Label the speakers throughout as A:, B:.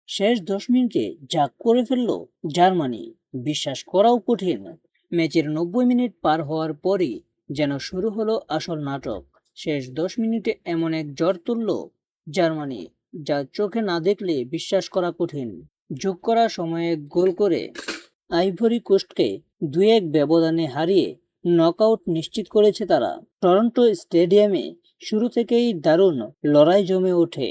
A: শেষ 10 মিনিটে যা করে ফেলল জার্মানি, বিশ্বাস করাও কঠিন। ম্যাচের 90 মিনিট পার হওয়ার পরই যেন শুরু হলো আসল নাটক। শেষ 10 মিনিটে এমন এক ঝড় তুলল জার্মানি, যা চোখে না দেখলে বিশ্বাস করা কঠিন। যোগ করা সময়ে গোল করে আইভরি কোস্টকে 2-1 ব্যবধানে হারিয়ে নকআউট নিশ্চিত করেছে তারা। টরন্টো স্টেডিয়ামে শুরু থেকেই দারুণ লড়াই জমে ওঠে।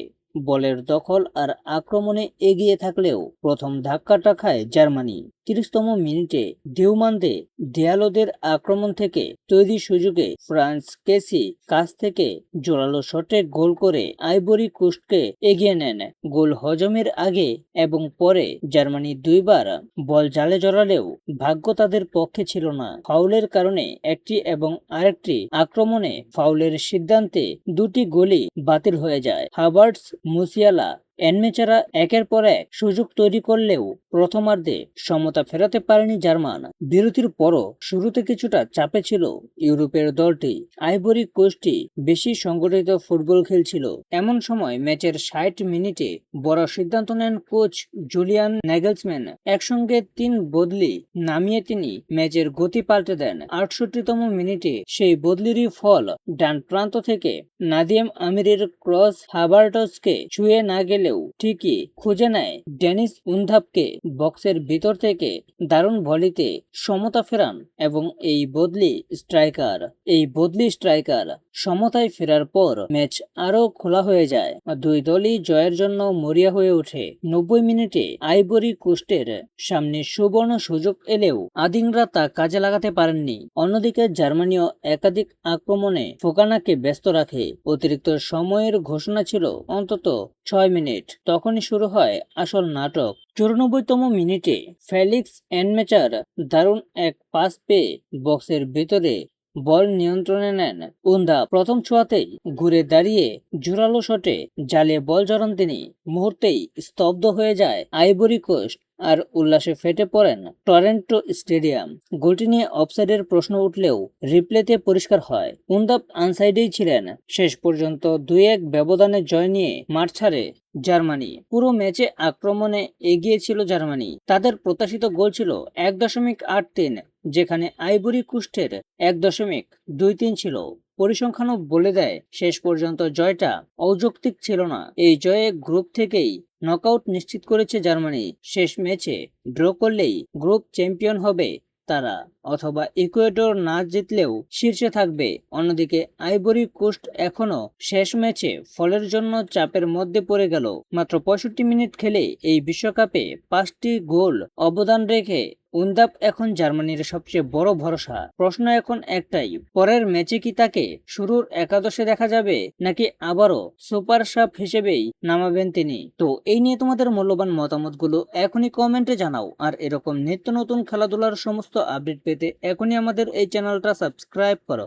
A: বলের দখল আর আক্রমণে এগিয়ে থাকলেও প্রথম ধাক্কাটা খায় জার্মানি। 30তম মিনিটে ডিউমান্দে দিয়ালোদের আক্রমণ থেকে তৈরি সুযোগে ফ্রান্স কেসি কাছ থেকে জোরালো শটে গোল করে আইভরি কোস্টকে এগিয়ে নেন। গোল হজমের আগে এবং পরে জার্মানি দুইবার বল জালে জড়ালেও ভাগ্য তাদের পক্ষে ছিল না। ফাউলের কারণে একটি এবং আরেকটি আক্রমণে ফাউলের সিদ্ধান্তে দুটি গোলই বাতিল হয়ে যায়। হাভার্টস, মুসিয়ালা, এনমেচারা একের পর এক সুযোগ তৈরি করলেও প্রথমার্ধে সমতা ফেরাতে পারেনি জার্মান। বিরতির পরও শুরুতে কিছুটা চাপে ছিল ইউরোপের দলটি। আইভরি কোস্টই বেশি সংগঠিত ফুটবল খেলছিল। এমন সময় ম্যাচের 60 মিনিটে বড় সিদ্ধান্ত নেন কোচ জুলিয়ান নাগেলসম্যান। একসঙ্গে 3 বদলি নামিয়ে তিনি ম্যাচের গতি পাল্টে দেন। 68তম মিনিটে সেই বদলিরই ফল। ডান প্রান্ত থেকে নাদিম আমিরের ক্রস হাভার্টসকে ছুঁয়ে না গেলেও ঠিকই খুঁজে নেয় ডেনিস উনধাপকে বক্সের ভিতর থেকে দারুণ ভলিতে সমতা ফেরান এবং এই বদলি স্ট্রাইকার সমতায় ফেরার পর ম্যাচ আরো খোলা হয়ে যায়। দুই দলই জয়ের জন্য মরিয়া হয়ে ওঠে। 90 মিনিটে আইভরি কোস্টের সামনে সুবর্ণ সুযোগ এলেও আদিংরা তা কাজে লাগাতে পারেননি। অন্যদিকে জার্মানিও একাধিক আক্রমণে ফোকানাকে ব্যস্ত রাখে। অতিরিক্ত সময়ের ঘোষণা ছিল অন্তত 6 মিনিট। তখনই শুরু হয় আসল নাটক। 94তম মিনিটে ফেলিক্স এনমেচার দারুণ এক পাস পেয়ে বক্সের ভেতরে বল নিয়ন্ত্রণে নেন উন্দা। প্রথম ছোঁয়াতেই ঘুরে দাঁড়িয়ে জোরালো শটে জালে বল জড়ান তিনি। মুহূর্তেই স্তব্ধ হয়ে যায় আইভরি কোস্ট আর উল্লাসে ফেটে পড়েন টরন্টো স্টেডিয়াম। গোলটি নিয়ে অফসাইডের প্রশ্ন উঠলেও রিপ্লেতে পরিষ্কার হয় উন্দাপ আনসাইডেই ছিলেন। শেষ পর্যন্ত 2-1 ব্যবধানে জয় নিয়ে মাঠ ছাড়ে জার্মানি। পুরো ম্যাচে আক্রমণে এগিয়ে ছিল জার্মানি। তাদের প্রত্যাশিত গোল ছিল 1.83, যেখানে আইভরি কোস্টের 1.23 ছিল। পরিসংখ্যানও বলে দেয় শেষ পর্যন্ত জয়টা অযৌক্তিক ছিল না। এই জয়ে গ্রুপ থেকেই নকআউট নিশ্চিত করেছে জার্মানি। শেষ ম্যাচে ড্র করলেই গ্রুপ চ্যাম্পিয়ন হবে তারা, অথবা ইকুয়েডর না জিতলেও শীর্ষে থাকবে। অন্যদিকে আইভরি কোস্ট এখনো শেষ ম্যাচে ফলের জন্য চাপের মধ্যে পড়ে গেল। মাত্র 65 মিনিট খেলে এই বিশ্বকাপে 5টি গোল অবদান রেখে উন্দাপ এখন জার্মানির সবচেয়ে বড় ভরসা। প্রশ্ন এখন একটাই, পরের ম্যাচে কি তাকে শুরুর একাদশে দেখা যাবে, নাকি আবারও সুপার সাব হিসেবেই নামাবেন তিনি? তো এই নিয়ে তোমাদের মূল্যবান মতামতগুলো এখনই কমেন্টে জানাও। আর এরকম নিত্য নতুন খেলাধুলার সমস্ত আপডেট পেতে এখনই আমাদের এই চ্যানেলটা সাবস্ক্রাইব করো।